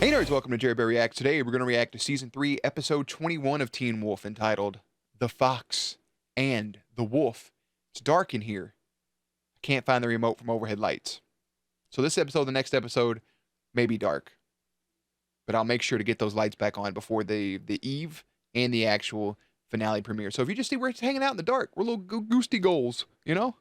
Hey nerds, welcome to Jerry Bear Reacts. Today we're going to react to Season 3, Episode 21 of Teen Wolf, entitled The Fox and the Wolf. It's dark in here. I can't find the remote from overhead lights. So this episode, the next episode, may be dark. But I'll make sure to get those lights back on before the eve and the actual finale premiere. So if you just see we're hanging out in the dark, we're little goosty goals, you know?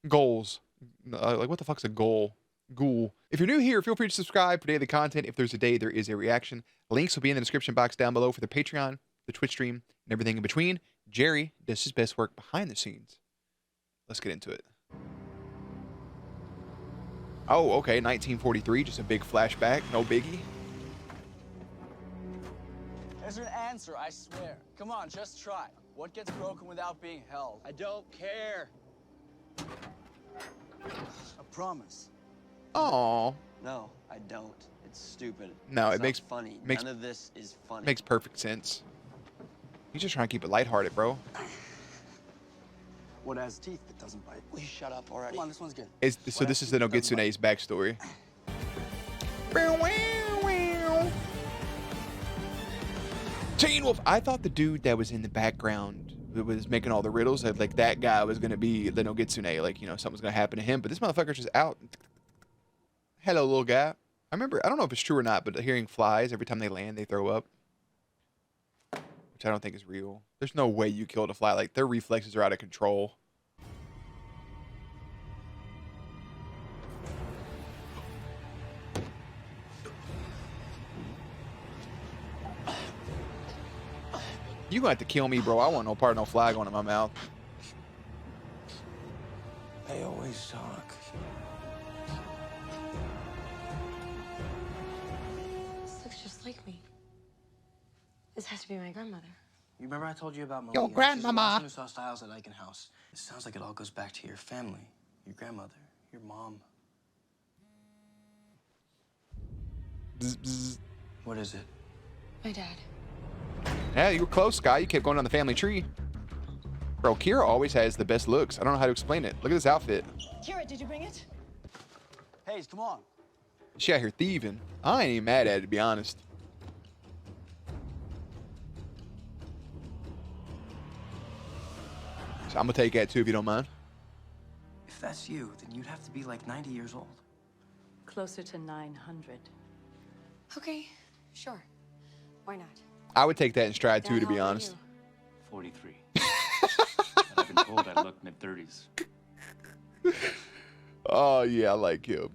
Goals. Like what the fuck's a goal? Ghoul. If you're new here, feel free to subscribe for daily content. If there's a day, there is a reaction. Links will be in the description box down below for the Patreon, the Twitch stream, and everything in between. Jerry does his best work behind the scenes. Let's get into it. Oh, okay, 1943, just a big flashback, no biggie. There's an answer, I swear. Come on, just try. What gets broken without being held? I don't care. A promise. Oh. No, I don't. It's stupid. No, it's it makes funny. None of this is funny. Makes perfect sense. He's just trying to keep it lighthearted, bro. What has teeth that doesn't bite? Will you shut up already? Come on, this one's good. So this is the Nogitsune's backstory. Teen Wolf. I thought the dude that was in the background who was making all the riddles, like that guy was gonna be the Nogitsune, like, you know, something's gonna happen to him. But this motherfucker's just out. Hello, little guy. I don't know if it's true or not, but hearing flies every time they land, they throw up. Which I don't think is real. There's no way you killed a fly. Like, their reflexes are out of control. You gonna have to kill me, bro. I want no part of no fly going in my mouth. They always talk. This looks just like me. This has to be my grandmother. You remember I told you about Malia? Yo, grandmama. She's the last one who saw Styles at Eichen House. It sounds like it all goes back to your family, your grandmother, your mom. Bzz, bzz. What is it? My dad. Yeah, you were close, Sky. You kept going down the family tree. Bro, Kira always has the best looks. I don't know how to explain it. Look at this outfit. Kira, did you bring it? Hey, come on. She out here thieving. I ain't even mad at it, to be honest. So I'm gonna take that too, if you don't mind. If that's you, then you'd have to be like 90 years old. Closer to 900. Okay, sure. Why not? I would take that in stride too, Dad, to be how old are honest. you? 43. I've been told I look mid-30s. Oh yeah, I like him.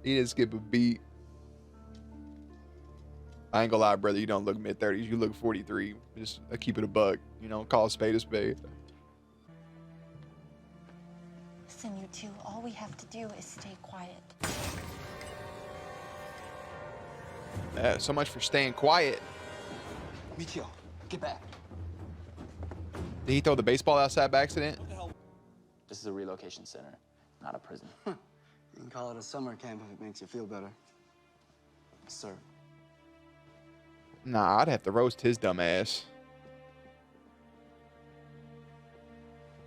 He didn't skip a beat. I ain't gonna lie, brother. You don't look mid-30s. You look 43. Just keep it a buck. You know, call a spade a spade. Listen, you two, all we have to do is stay quiet. So much for staying quiet. Michio, get back. Did he throw the baseball outside by accident? This is a relocation center, not a prison. You can call it a summer camp if it makes you feel better. Sir. Nah, I'd have to roast his dumb ass.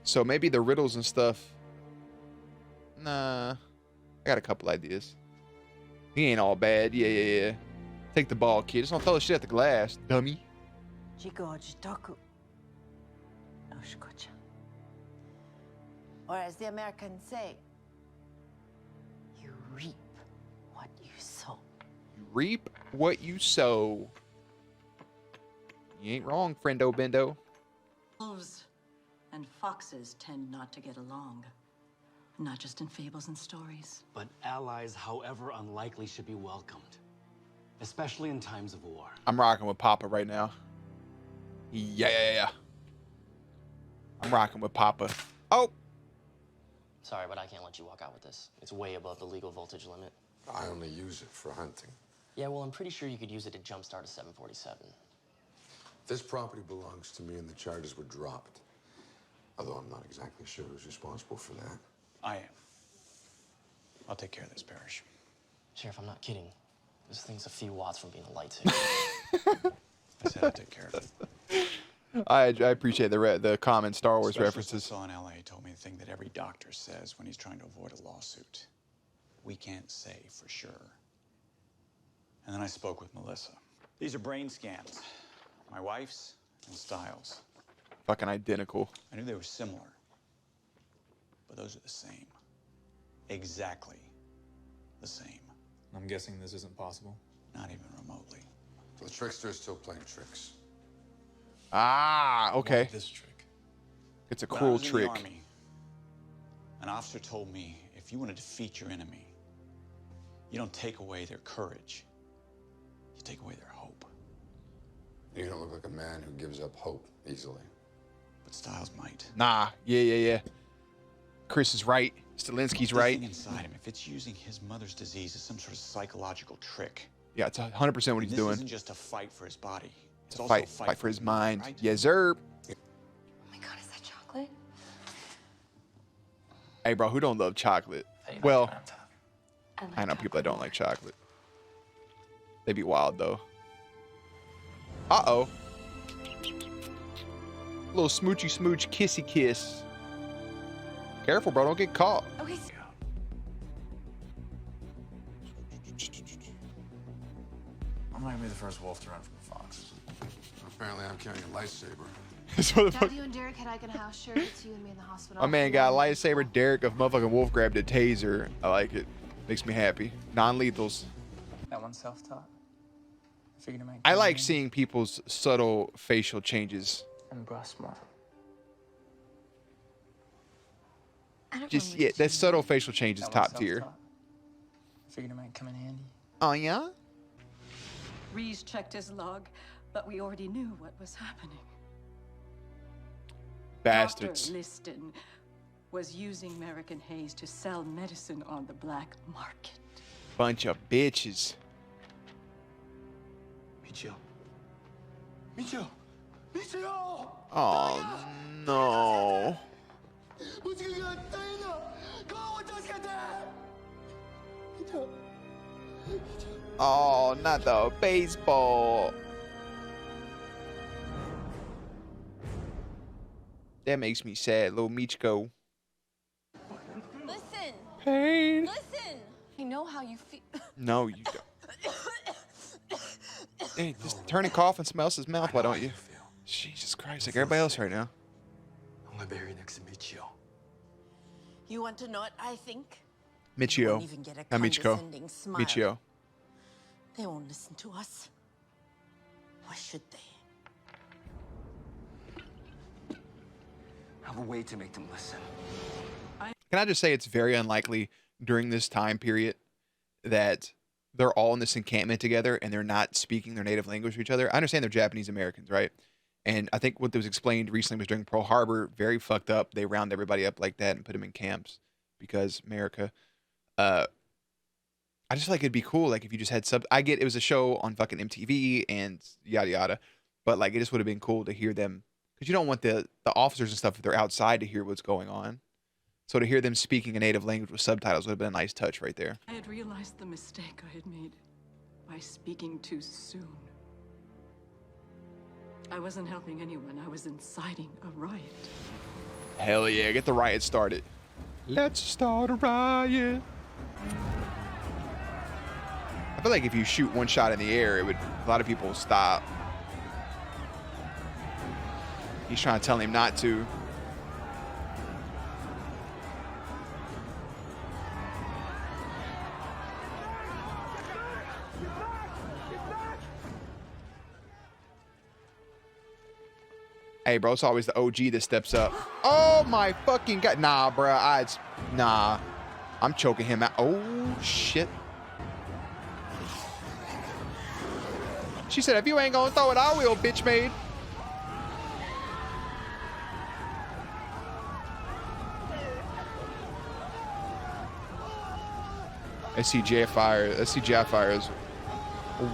So maybe the riddles and stuff. Nah, I got a couple ideas. He ain't all bad. Yeah. Take the ball, kid. Just don't throw the shit at the glass, dummy. Or as the Americans say, you reap what you sow. You reap what you sow. You ain't wrong, friendo bendo. Wolves and foxes tend not to get along. Not just in fables and stories. But allies, however unlikely, should be welcomed. Especially in times of war. I'm rocking with Papa right now. Yeah. I'm rocking with Papa. Oh! Sorry, but I can't let you walk out with this. It's way above the legal voltage limit. I only use it for hunting. Yeah, well, I'm pretty sure you could use it to jumpstart a 747. This property belongs to me and the charges were dropped. Although I'm not exactly sure who's responsible for that. I am. I'll take care of this, Parrish. Sheriff, I'm not kidding. This thing's a few watts from being a lightsaber. I said I'll take care of it. I appreciate the common Star Wars Specialist references. I saw in LA told me the thing that every doctor says when he's trying to avoid a lawsuit. We can't say for sure And then I spoke with Melissa. These are brain scans. My wife's and Styles. Fucking identical. I knew they were similar. But those are the same. Exactly the same. I'm guessing this isn't possible. Not even remotely. So the trickster is still playing tricks. Ah, okay. Why this trick? It's a When I cruel was in the trick. Army, an officer told me, if you want to defeat your enemy, you don't take away their courage. You take away their hope. You don't look like a man who gives up hope easily. But Styles might. Nah, yeah. Chris is right. Stilinski's This right. thing inside him, if it's using his mother's disease as some sort of psychological trick. Yeah, it's 100% what he's this doing. isn't just a fight for his body. It's a also fight for his mind. right? Yes, sir. Oh my god, is that chocolate? Hey, bro, who don't love chocolate? Hey, Well, I, like I know people that don't more. like chocolate. They be wild, though. Uh-oh. Little smoochy smooch kissy kiss. Careful, bro. Don't get caught. Okay. I'm not gonna be the first wolf to run from a fox. Apparently, I'm carrying a lightsaber. This motherfucker- Matthew and Derek had Ike in a house. Sure, it's you and me in the hospital. My man got a lightsaber. Derek of motherfucking wolf grabbed a taser. I like it. Makes me happy. Non-lethals. That one's self-taught. I figured it might I come like in seeing people's subtle facial changes. and brush more. I don't Just, know yeah, what that you subtle mean. facial change is That one's top tier. self-taught. I figured it might come in handy. Oh, yeah? Reese checked his log, but we already knew what was happening. Bastards. Dr. Liston was using American Hayes to sell medicine on the black market. Bunch of bitches. Michio. Michio! Michio! Oh, no. Oh, not the baseball. That makes me sad, little Michiko. Listen. Pain. Listen. I know how you feel. No, you don't. Hey, just turn and cough in somebody else's mouth, why don't you? Jesus Christ, like everybody else right now. I'm gonna bury next to Michio. You want to know what I think? Michio. Won't even get a Not Michiko. condescending smile. Michio. They won't listen to us. Why should they? I have a way to make them listen. Can I just say it's very unlikely during this time period that they're all in this encampment together and they're not speaking their native language to each other. I understand they're Japanese Americans, right? And I think what was explained recently was during Pearl Harbor, very fucked up. They round everybody up like that and put them in camps because America. I just feel like it'd be cool, like if you just had I get it was a show on fucking MTV and yada yada, but like it just would have been cool to hear them because you don't want the officers and stuff if they're outside to hear what's going on. So to hear them speaking a native language with subtitles would have been a nice touch right there. I had realized the mistake I had made by speaking too soon. I wasn't helping anyone. I was inciting a riot. Hell yeah, get the riot started. Let's start a riot. I feel like if you shoot one shot in the air, a lot of people will stop. He's trying to tell him not to. Hey, bro, it's always the OG that steps up. Oh, my fucking God. Nah, bro. Nah. I'm choking him out. Oh, shit. She said, if you ain't gonna throw it, I will, bitch made. SCJ fire is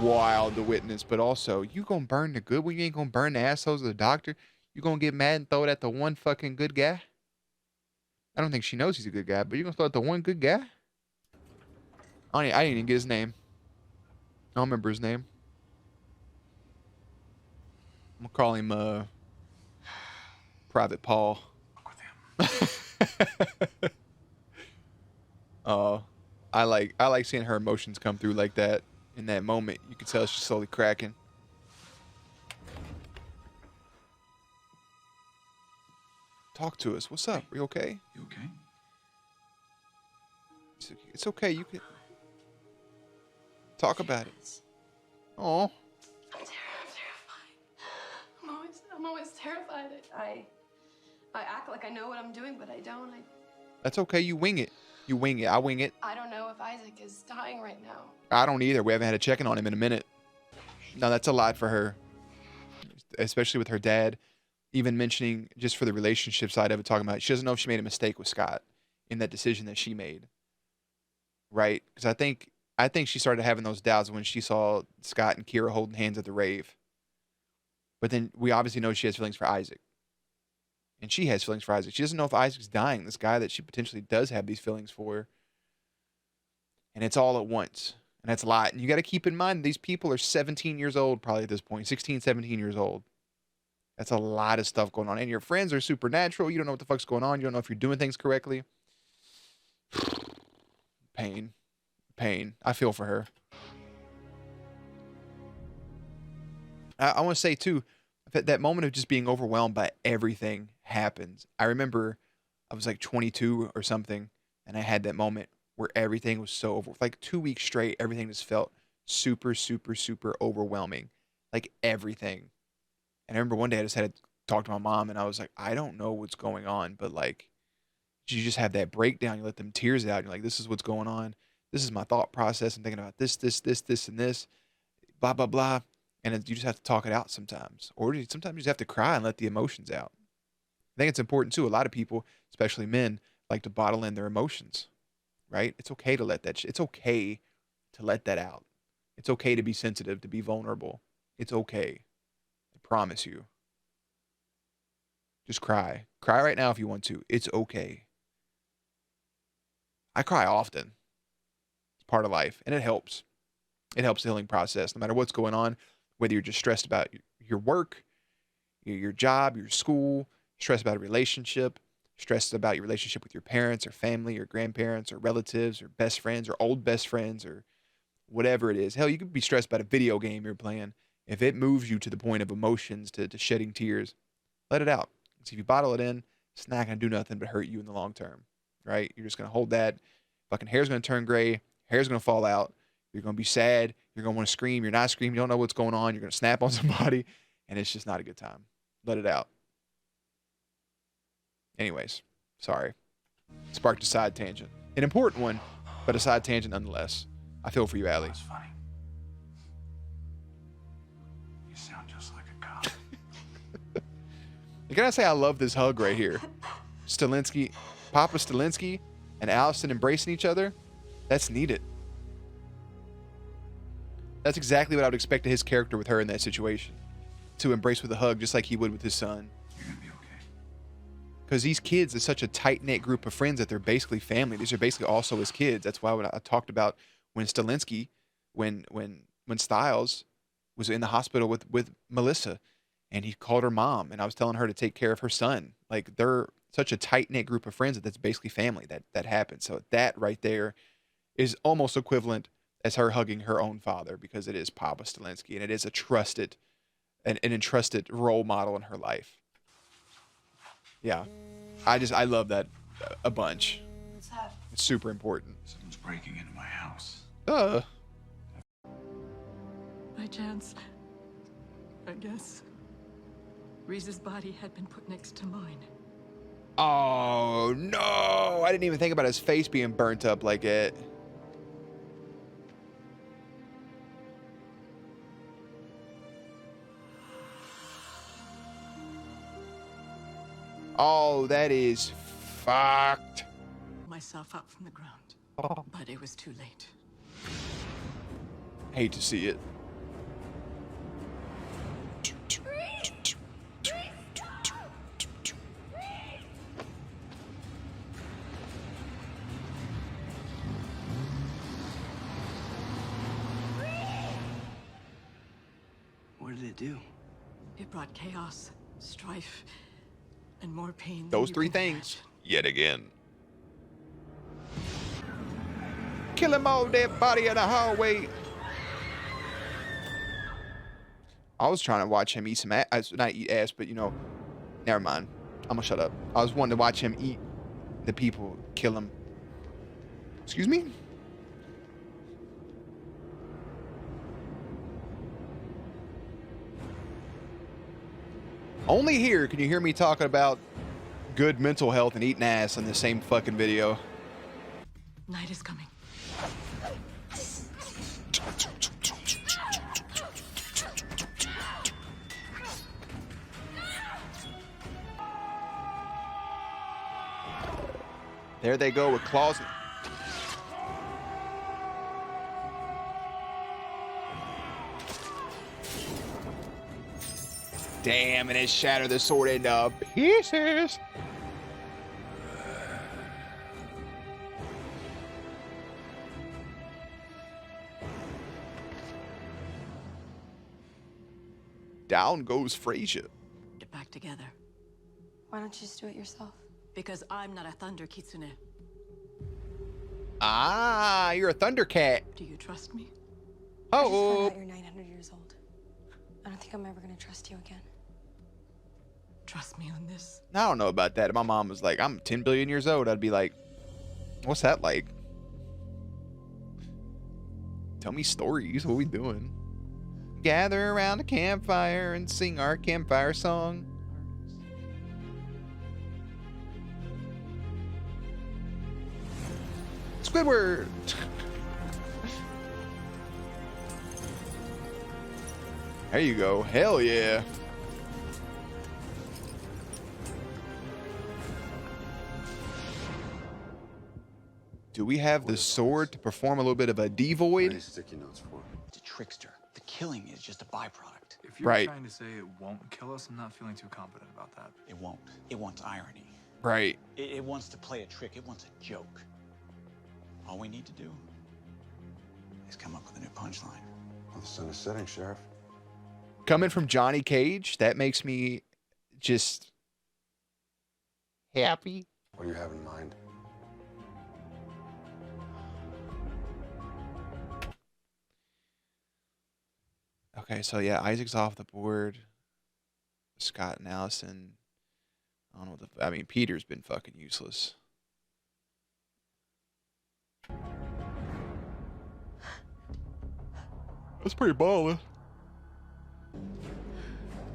wild to witness, but also, you gonna burn the good one? You ain't gonna burn the assholes of the doctor? You gonna get mad and throw it at the one fucking good guy? I don't think she knows he's a good guy, but you gonna throw it at the one good guy? I didn't even get his name. I don't remember his name. I'm gonna call him Private Paul. I like seeing her emotions come through like that. In that moment, you can tell she's slowly cracking. Talk to us. What's up? Are you okay? You okay? It's okay. You can talk about it. Oh. I'm terrified. I'm always terrified. I act like I know what I'm doing, but I don't. That's okay. You wing it. You wing it. I wing it. I don't know if Isaac is dying right now. I don't either. We haven't had a check-in on him in a minute. No, that's a lot for her, especially with her dad. Even mentioning, just for the relationship side of it, talking about she doesn't know if she made a mistake with Scott in that decision that she made. Right? Because I think she started having those doubts when she saw Scott and Kira holding hands at the rave. But then we obviously know she has feelings for Isaac. And she has feelings for Isaac. She doesn't know if Isaac's dying, this guy that she potentially does have these feelings for. And it's all at once. And that's a lot. And you got to keep in mind, these people are 17 years old probably at this point. 16, 17 years old. That's a lot of stuff going on. And your friends are supernatural. You don't know what the fuck's going on. You don't know if you're doing things correctly. Pain. Pain. I feel for her. I want to say, too, that moment of just being overwhelmed by everything happens. I remember I was like 22 or something, and I had that moment where everything was so over. Like 2 weeks straight, everything just felt super, super, super overwhelming. Like everything. And I remember one day I just had to talk to my mom, and I was like, I don't know what's going on, but like, you just have that breakdown. You let them tears out. You're like, this is what's going on. This is my thought process. I'm thinking about this, and this, blah, blah, blah. And you just have to talk it out sometimes. Or sometimes you just have to cry and let the emotions out. I think it's important, too. A lot of people, especially men, like to bottle in their emotions, right? It's okay to let that it's okay to let that out. It's okay to be sensitive, to be vulnerable. It's okay. Promise you. Just cry. Cry right now if you want to. It's okay. I cry often. It's part of life, and it helps. It helps the healing process, no matter what's going on, whether you're just stressed about your work, your job, your school, stressed about a relationship, stressed about your relationship with your parents or family or grandparents or relatives or best friends or old best friends or whatever it is. Hell, you could be stressed about a video game you're playing. If it moves you to the point of emotions, to shedding tears, let it out. Because if you bottle it in, it's not going to do nothing but hurt you in the long term, right? You're just going to hold that. Fucking hair's going to turn gray. Hair's going to fall out. You're going to be sad. You're going to want to scream. You're not screaming. You don't know what's going on. You're going to snap on somebody. And it's just not a good time. Let it out. Anyways, sorry. Sparked a side tangent. An important one, but a side tangent nonetheless. I feel for you, Allie. That's funny. You sound just like a cop. I gotta say, I love this hug right here. Stilinski, Papa Stilinski and Allison embracing each other. That's needed. That's exactly what I would expect of his character with her in that situation. To embrace with a hug, just like he would with his son. You're gonna be okay. Because these kids are such a tight-knit group of friends that they're basically family. These are basically also his kids. That's why I talked about when Stilinski, when Styles was in the hospital with Melissa, and he called her mom, and I was telling her to take care of her son. Like, they're such a tight-knit group of friends that's basically family that happens. So that right there is almost equivalent as her hugging her own father, because it is Papa Stilinski, and it is a trusted, an entrusted role model in her life. Yeah. I love that a bunch. What's that? It's super important. Someone's breaking into my house. By chance, I guess. Reese's body had been put next to mine. Oh, no. I didn't even think about his face being burnt up like it. Oh, that is fucked. Myself up from the ground, but it was too late. Hate to see it. What did it do? It brought chaos, strife, and more pain. Those three things, yet again. Kill him all, dead body in the hallway. I was trying to watch him eat some ass, not eat ass, but you know, never mind. I'm gonna shut up. I was wanting to watch him eat the people, kill him. Excuse me? Only here can you hear me talking about good mental health and eating ass in the same fucking video. Night is coming. There they go with claws. Damn, and it shattered the sword into pieces. Down goes Frasier. Get back together. Why don't you just do it yourself? Because I'm not a thunder kitsune. Ah, you're a Thundercat. Do you trust me? I just found Oh. out you're 900 years old. I don't think I'm ever gonna trust you again. Trust me on this. I don't know about that. If my mom was like, I'm 10 billion years old, I'd be like, what's that like? Tell me stories. What are we doing? Gather around a campfire and sing our campfire song. Squidward. There you go. Hell yeah. Do we have the sword to perform a little bit of a devoid? Sticky notes for? It's a trickster. The killing is just a byproduct. If you're Right. trying to say it won't kill us, I'm not feeling too confident about that. It won't. It wants irony. Right. It wants to play a trick. It wants a joke. All we need to do is come up with a new punchline. Well, the sun is setting, Sheriff. Coming from Johnny Cage, that makes me just happy. What do you have in mind? Okay, so yeah, Isaac's off the board. Scott and Allison. I don't know what the. I mean, Peter's been fucking useless. That's pretty baller.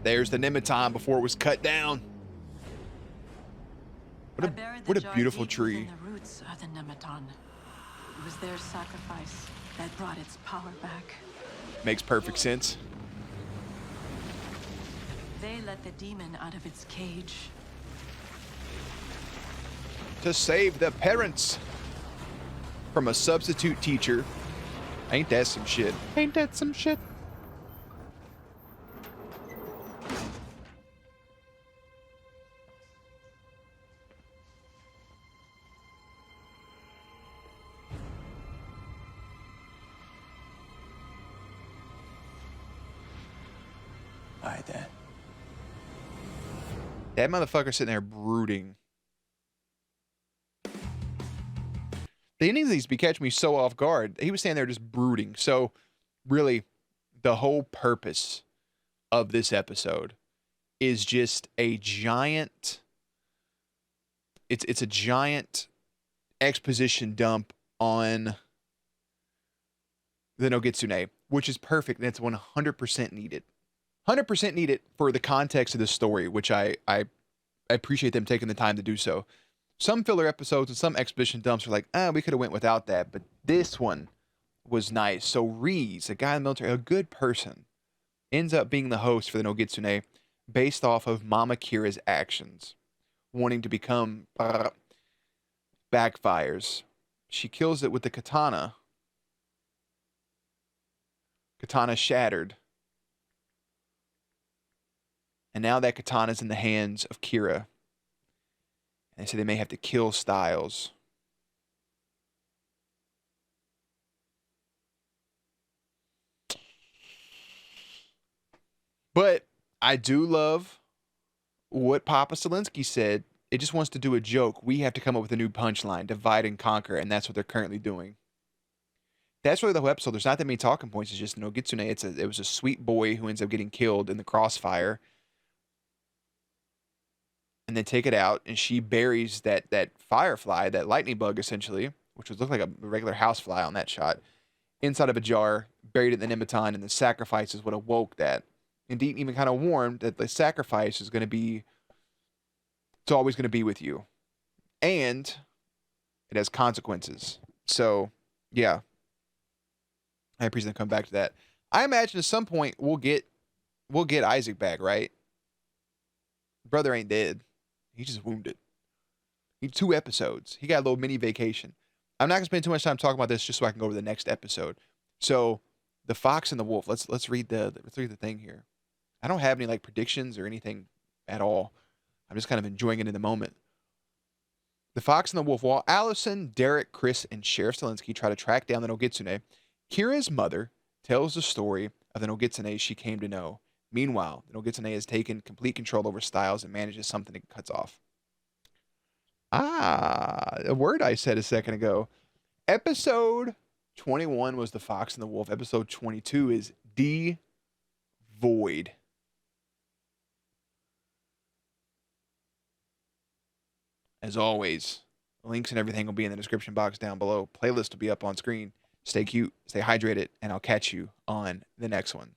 There's the Nemeton before it was cut down. What a beautiful tree. In the roots of the Nemeton. It was their sacrifice that brought its power back. Makes perfect sense. They let the demon out of its cage. To save the parents from a substitute teacher. Ain't that some shit? Ain't that some shit? All right, Dad. That motherfucker sitting there brooding. The endings of these be catching me so off guard. He was standing there just brooding. So, really, the whole purpose of this episode is just a giant. It's a giant exposition dump on the Nogitsune, which is perfect. And it's 100% needed. 100% needed for the context of the story, which I appreciate them taking the time to do so. Some filler episodes and some exposition dumps are like, we could have went without that, but this one was nice. So Reese, a guy in the military, a good person, ends up being the host for the Nogitsune based off of Mama Kira's actions, wanting to become backfires. She kills it with the katana. Katana shattered. And now that katana's in the hands of Kira. And they say they may have to kill Styles. But I do love what Papa Selinsky said. It just wants to do a joke. We have to come up with a new punchline, divide and conquer, and that's what they're currently doing. That's really the whole episode. There's not that many talking points. It's just Nogitsune. It was a sweet boy who ends up getting killed in the crossfire, and then take it out, and she buries that firefly, that lightning bug essentially, which would look like a regular housefly on that shot, inside of a jar, buried it in the Nemeton, and the sacrifice is what awoke that. And Dean even kind of warned that the sacrifice is going to be, it's always going to be with you, and it has consequences. So, yeah. I appreciate them coming back to that. I imagine at some point we'll get Isaac back, right? Brother ain't dead. He's just wounded. He 2 episodes. He got a little mini vacation. I'm not gonna spend too much time talking about this just so I can go over the next episode. So, the fox and the wolf. Let's read the thing here. I don't have any like predictions or anything at all. I'm just kind of enjoying it in the moment. The fox and the wolf. While Allison, Derek, Chris, and Sheriff Stilinski try to track down the Nogitsune, Kira's mother tells the story of the Nogitsune she came to know. Meanwhile, the Nogitsune has taken complete control over Styles and manages something it cuts off. A word I said a second ago. Episode 21 was the Fox and the Wolf. Episode 22 is Devoid. As always, links and everything will be in the description box down below. Playlist will be up on screen. Stay cute, stay hydrated, and I'll catch you on the next one.